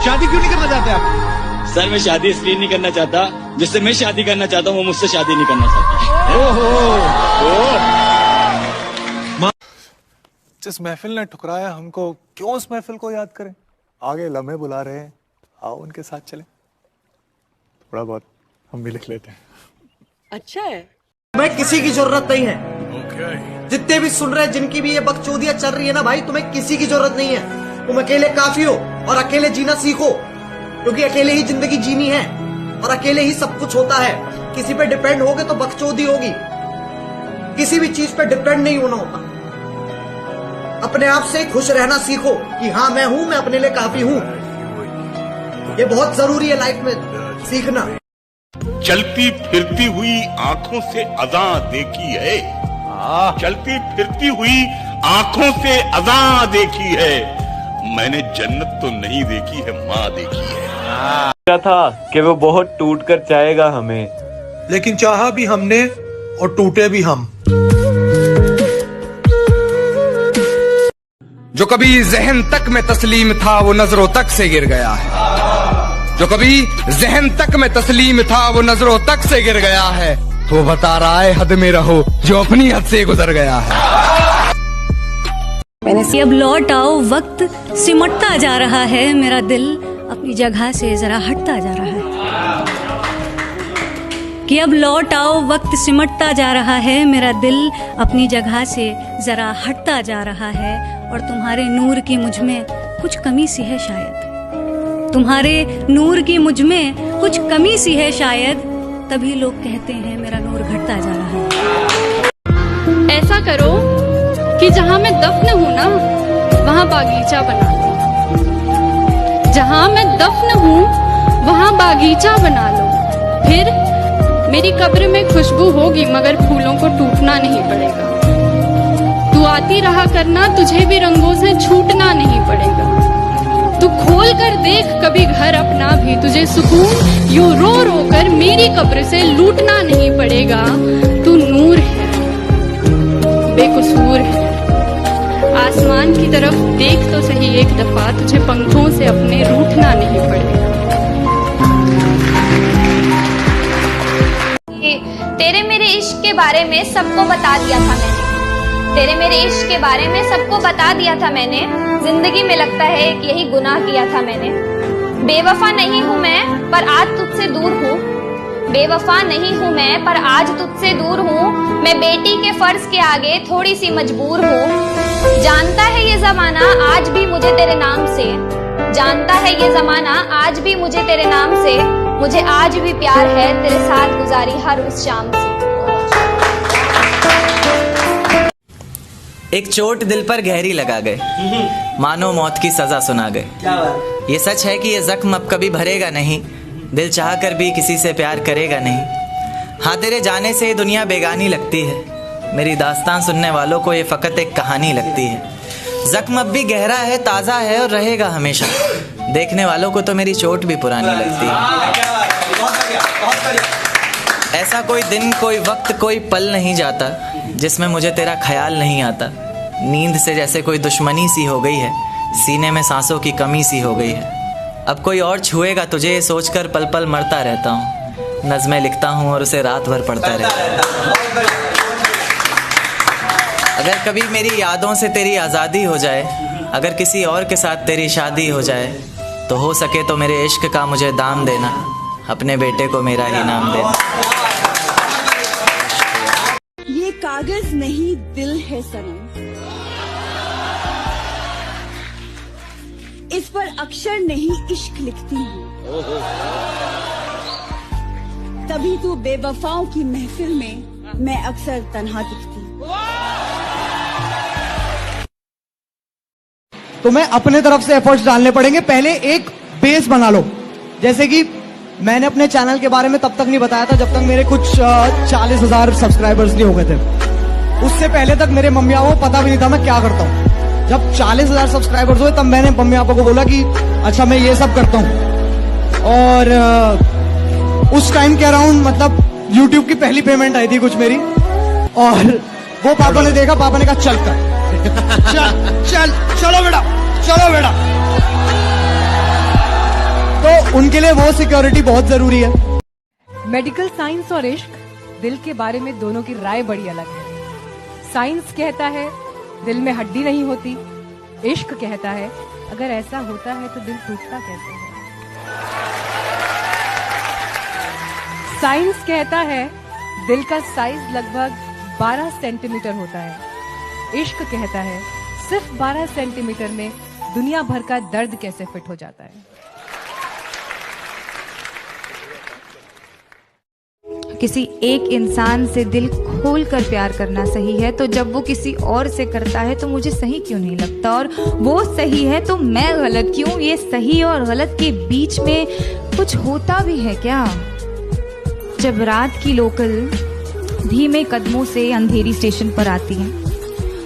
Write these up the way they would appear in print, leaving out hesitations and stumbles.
शादी क्यों नहीं करना चाहते आप? सर मैं शादी इसलिए नहीं करना चाहता, जिससे मैं शादी करना चाहता हूँ वो मुझसे शादी नहीं करना चाहता। जिस महफिल ने ठुकराया हमको, क्यों उस महफिल को याद करें? आगे लम्हे बुला रहे हैं, आओ उनके साथ चलें। थोड़ा बहुत हम भी लिख लेते हैं। अच्छा है। तुम्हें किसी की जरूरत नहीं है। जितने भी सुन रहे हैं, जिनकी भी ये बकचोदियां चल रही है ना भाई, तुम्हें किसी की जरूरत नहीं है। तुम अकेले काफी हो और अकेले जीना सीखो, क्योंकि अकेले ही जिंदगी जीनी है और अकेले ही सब कुछ होता है। किसी पे डिपेंड होगे तो बकचोदी होगी। किसी भी चीज पे डिपेंड नहीं होना होता। अपने आप से खुश रहना सीखो कि हाँ मैं हूं, मैं अपने लिए काफी हूं। ये बहुत जरूरी है लाइफ में सीखना। चलती फिरती हुई आंखों से अज़ां देखी है, चलती फिरती हुई आंखों से अज़ां देखी है, मैंने जन्नत तो नहीं देखी है, माँ देखी है। क्या था कि वो बहुत टूट कर चाहेगा हमें, लेकिन चाहा भी हमने और टूटे भी हम। जो कभी जहन तक में तस्लीम था वो नजरों तक से गिर गया है। जो कभी जहन तक में तस्लीम था वो नजरों तक से गिर गया है। वो बता रहा है हद में रहो जो अपनी हद से गुजर गया है। अब लौट आओ, वक्त सिमटता जा रहा है, मेरा दिल अपनी जगह से जरा हटता जा रहा है। कि अब लौट आओ, वक्त सिमटता जा रहा है, मेरा दिल अपनी जगह से जरा हटता जा रहा है। और तुम्हारे नूर की मुझ में कुछ कमी सी है शायद, तुम्हारे नूर की मुझ में कुछ कमी सी है शायद, तभी लोग कहते हैं मेरा नूर घटता जा रहा है। ऐसा करो कि जहाँ मैं दफन हूँ ना, वहाँ बागीचा बना लो। जहाँ मैं दफन हूँ वहाँ बागीचा बना लो। फिर मेरी कब्र में खुशबू होगी, मगर फूलों को टूटना नहीं पड़ेगा। तू आती रहा करना, तुझे भी रंगों से छूटना नहीं पड़ेगा। तू खोल कर देख कभी घर अपना भी, तुझे सुकून यूं रो रो कर मेरी कब्र से लूटना नहीं पड़ेगा। तू नूर है, बेकसूर है। आसमान की तरफ देख तो सही एक दफा, तुझे पंखों से अपने रूठना नहीं पड़ेगा। तेरे मेरे इश्क के बारे में सबको बता दिया था मैंने, तेरे मेरे इश्क के बारे में सबको बता दिया था मैंने। जिंदगी में लगता है कि यही गुनाह किया था मैंने। बेवफा नहीं हूँ मैं पर आज तुझसे दूर हूँ, बेवफा नहीं हूँ मैं पर आज तुझसे दूर हूँ। मैं बेटी के फर्ज के आगे थोड़ी सी मजबूर हूँ। जानता है ये जमाना आज भी मुझे तेरे नाम से, जानता है ये जमाना आज भी मुझे तेरे नाम से। मुझे आज भी प्यार है तेरे साथ गुजारी हर उस शाम से। एक चोट दिल पर गहरी लगा गए, मानो मौत की सजा सुना गए। ये सच है कि ये जख्म अब कभी भरेगा नहीं, दिल चाह कर भी किसी से प्यार करेगा नहीं। हाँ तेरे जाने से ये दुनिया बेगानी लगती है, मेरी दास्तान सुनने वालों को ये फकत एक कहानी लगती है। जख्म अब भी गहरा है, ताज़ा है और रहेगा हमेशा, देखने वालों को तो मेरी चोट भी पुरानी लगती है। ऐसा कोई दिन, कोई वक्त, कोई पल नहीं जाता जिसमें मुझे तेरा ख्याल नहीं आता। नींद से जैसे कोई दुश्मनी सी हो गई है, सीने में सांसों की कमी सी हो गई है। अब कोई और छुएगा तुझे ये सोचकर पल पल मरता रहता हूँ। नज़में लिखता हूँ और उसे रात भर पढ़ता रहता हूँ। अगर कभी मेरी यादों से तेरी आज़ादी हो जाए, अगर किसी और के साथ तेरी शादी हो जाए, तो हो सके तो मेरे इश्क का मुझे दाम देना, अपने बेटे को मेरा ही नाम देना। ये कागज नहीं दिल है सनम, इस पर अक्षर नहीं इश्क लिखती हूँ। तभी तो बेवफाओं की महफिल में मैं अक्सर तन्हा दिखती हूँ। तुम्हें अपने तरफ से एफर्ट्स डालने पड़ेंगे। पहले एक बेस बना लो। जैसे कि मैंने अपने चैनल के बारे में तब तक नहीं बताया था जब तक मेरे कुछ 40,000 सब्सक्राइबर्स नहीं हो गए थे। उससे पहले तक मेरे मम्मी पापा को पता भी नहीं था मैं क्या करता हूँ। जब 40,000 सब्सक्राइबर्स हुए तब मैंने मम्मी पापा को बोला कि अच्छा मैं ये सब करता हूँ। और उस टाइम के अराउंड मतलब YouTube की पहली पेमेंट आई थी कुछ मेरी, और वो पापा ने देखा, पापा ने कहा चल कर चल चल चलो बेटा चलो बेटा। उनके लिए वो सिक्योरिटी बहुत जरूरी है। मेडिकल साइंस और इश्क दिल के बारे में दोनों की राय बड़ी अलग है। साइंस कहता है दिल में हड्डी नहीं होती, इश्क कहता है अगर ऐसा होता है तो दिल टूटता कैसे है। साइंस कहता है दिल का साइज लगभग 12 सेंटीमीटर होता है, इश्क कहता है सिर्फ 12 सेंटीमीटर में दुनिया भर का दर्द कैसे फिट हो जाता है। किसी एक इंसान से दिल खोल कर प्यार करना सही है, तो जब वो किसी और से करता है तो मुझे सही क्यों नहीं लगता, और वो सही है तो मैं गलत क्यों। ये सही और गलत के बीच में कुछ होता भी है क्या। जब रात की लोकल धीमे कदमों से अंधेरी स्टेशन पर आती है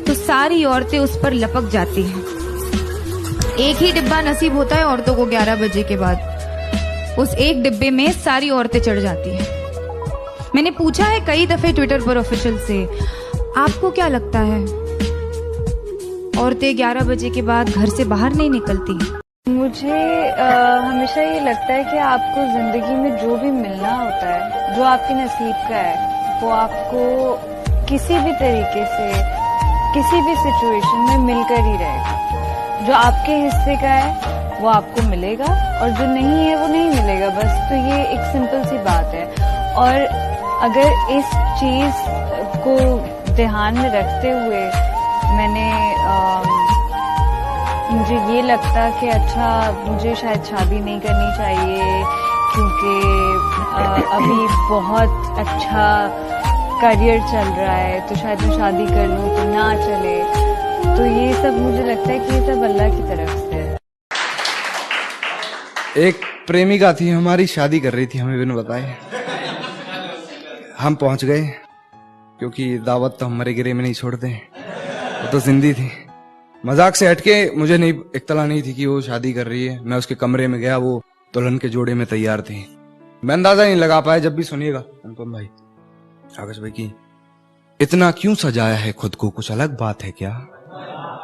तो सारी औरतें उस पर लपक जाती हैं। एक ही डिब्बा नसीब होता है औरतों को 11 बजे के बाद, उस एक डिब्बे में सारी औरतें चढ़ जाती हैं। मैंने पूछा है कई दफे ट्विटर पर ऑफिशियल से, आपको क्या लगता है औरतें 11 बजे के बाद घर से बाहर नहीं निकलती? मुझे हमेशा ये लगता है कि आपको जिंदगी में जो भी मिलना होता है, जो आपके नसीब का है, वो आपको किसी भी तरीके से किसी भी सिचुएशन में मिलकर ही रहेगा। जो आपके हिस्से का है वो आपको मिलेगा और जो नहीं है वो नहीं मिलेगा, बस। तो ये एक सिंपल सी बात है। और अगर इस चीज को ध्यान में रखते हुए मुझे ये लगता कि अच्छा मुझे शायद शादी नहीं करनी चाहिए क्योंकि अभी बहुत अच्छा करियर चल रहा है, तो शायद मैं शादी कर लूँ तो ना चले, तो ये सब मुझे लगता है कि ये सब अल्लाह की तरफ से है। एक प्रेमिका थी हमारी, शादी कर रही थी हमें बिना बताए। हम पहुंच गए क्योंकि दावत तो हम मरे गिरे में नहीं छोड़ते, वो तो जिंदी थी। मजाक से हटके मुझे नहीं इत्तला नहीं थी कि वो शादी कर रही है। मैं उसके कमरे में गया, वो दुल्हन के जोड़े में तैयार थी। मैं अंदाजा नहीं लगा पाया। जब भी सुनिएगा अनुपम भाई, आकाश भाई की इतना क्यों सजाया है खुद को, कुछ अलग बात है क्या?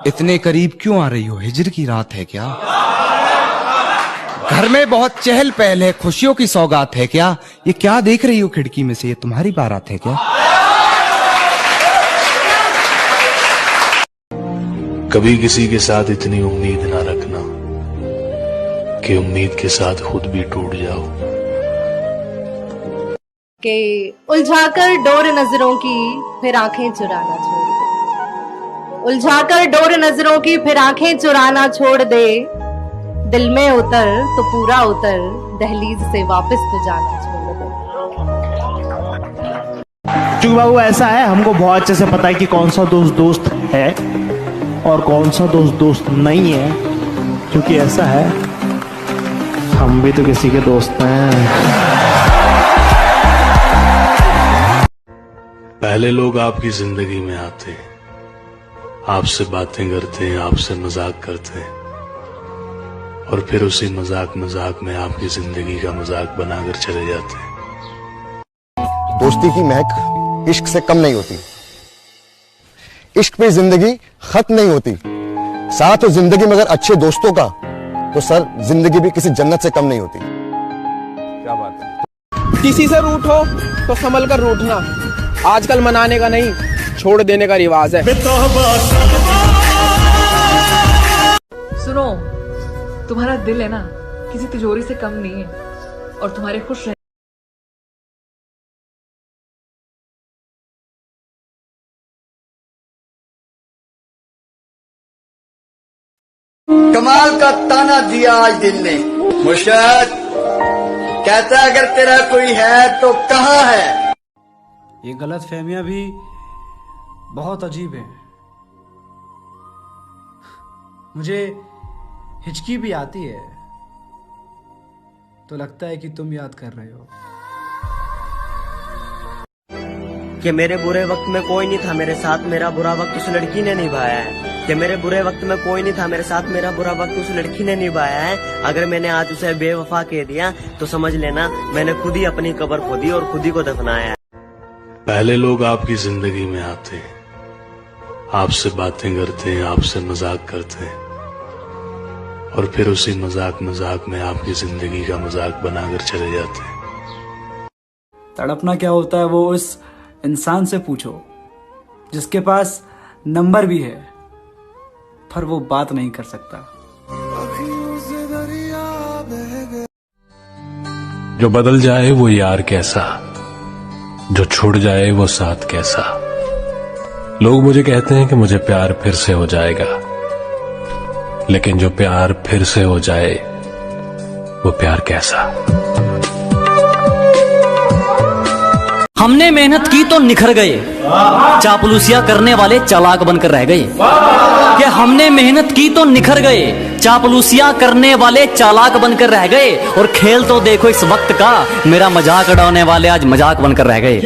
इतने करीब क्यों आ रही हो, हिजर की रात है क्या? घर में बहुत चहल पहल है, खुशियों की सौगात है क्या? ये क्या देख रही हो खिड़की में से, ये तुम्हारी बारात है क्या? कभी किसी के साथ इतनी उम्मीद ना रखना कि उम्मीद के साथ खुद भी टूट जाओ। कि उलझाकर डोर नजरों की फिर आंखें चुराना छोड़ दे, उलझाकर डोर नजरों की फिर आंखें चुराना छोड़ दे, दिल में उतर तो पूरा उतर, दहलीज से वापस तो जाना छोड़ दे। चूंकि बाबू ऐसा है, हमको बहुत अच्छे से पता है कि कौन सा दोस्त दोस्त है और कौन सा दोस्त दोस्त नहीं है, क्योंकि ऐसा है हम भी तो किसी के दोस्त हैं। पहले लोग आपकी जिंदगी में आते हैं, आपसे बातें करते हैं, आपसे मजाक करते हैं, और फिर उसी मजाक में आपकी जिंदगी का मजाक बनाकर चले जाते हैं। दोस्ती की महक इश्क से कम नहीं होती, इश्क पे जिंदगी खत्म नहीं होती। साथ हो जिंदगी में अगर अच्छे दोस्तों का, तो सर जिंदगी भी किसी जन्नत से कम नहीं होती। क्या बात है। किसी से रूठो तो संभल कर रूठना, आजकल मनाने का नहीं छोड़ देने का रिवाज है। सुनो, तुम्हारा दिल है ना किसी तिजोरी से कम नहीं है, और तुम्हारे खुश रहने कमाल का ताना दिया आज दिल ने। मुर्शद कहता है अगर तेरा कोई है तो कहाँ है। ये गलत फहमियां भी बहुत अजीब है। मुझे हिचकी भी आती है तो लगता है कि तुम याद कर रहे हो कि मेरे बुरे वक्त में कोई नहीं था मेरे साथ, मेरा बुरा वक्त उस लड़की ने निभाया है। कि मेरे बुरे वक्त में कोई नहीं था मेरे साथ, मेरा बुरा वक्त उस लड़की ने निभाया है। अगर मैंने आज उसे बेवफा कह दिया तो समझ लेना मैंने खुद ही अपनी कब्र खोदी और खुद ही को दफनाया है। पहले लोग आपकी जिंदगी में आते हैं, आपसे बातें करते हैं, आपसे मजाक करते हैं, और फिर उसी मजाक मजाक में आपकी जिंदगी का मजाक बनाकर चले जाते हैं। तड़पना क्या होता है वो उस इंसान से पूछो जिसके पास नंबर भी है पर वो बात नहीं कर सकता। जो बदल जाए वो यार कैसा, जो छूट जाए वो साथ कैसा। लोग मुझे कहते हैं कि मुझे प्यार फिर से हो जाएगा, लेकिन जो प्यार फिर से हो जाए वो प्यार कैसा। हमने मेहनत की तो निखर गए, चापलूसिया करने वाले चालाक बनकर रह गए। कि हमने मेहनत की तो निखर गए, चापलूसिया करने वाले चालाक बनकर रह गए। और खेल तो देखो इस वक्त का, मेरा मजाक उड़ाने वाले आज मजाक बनकर रह गए।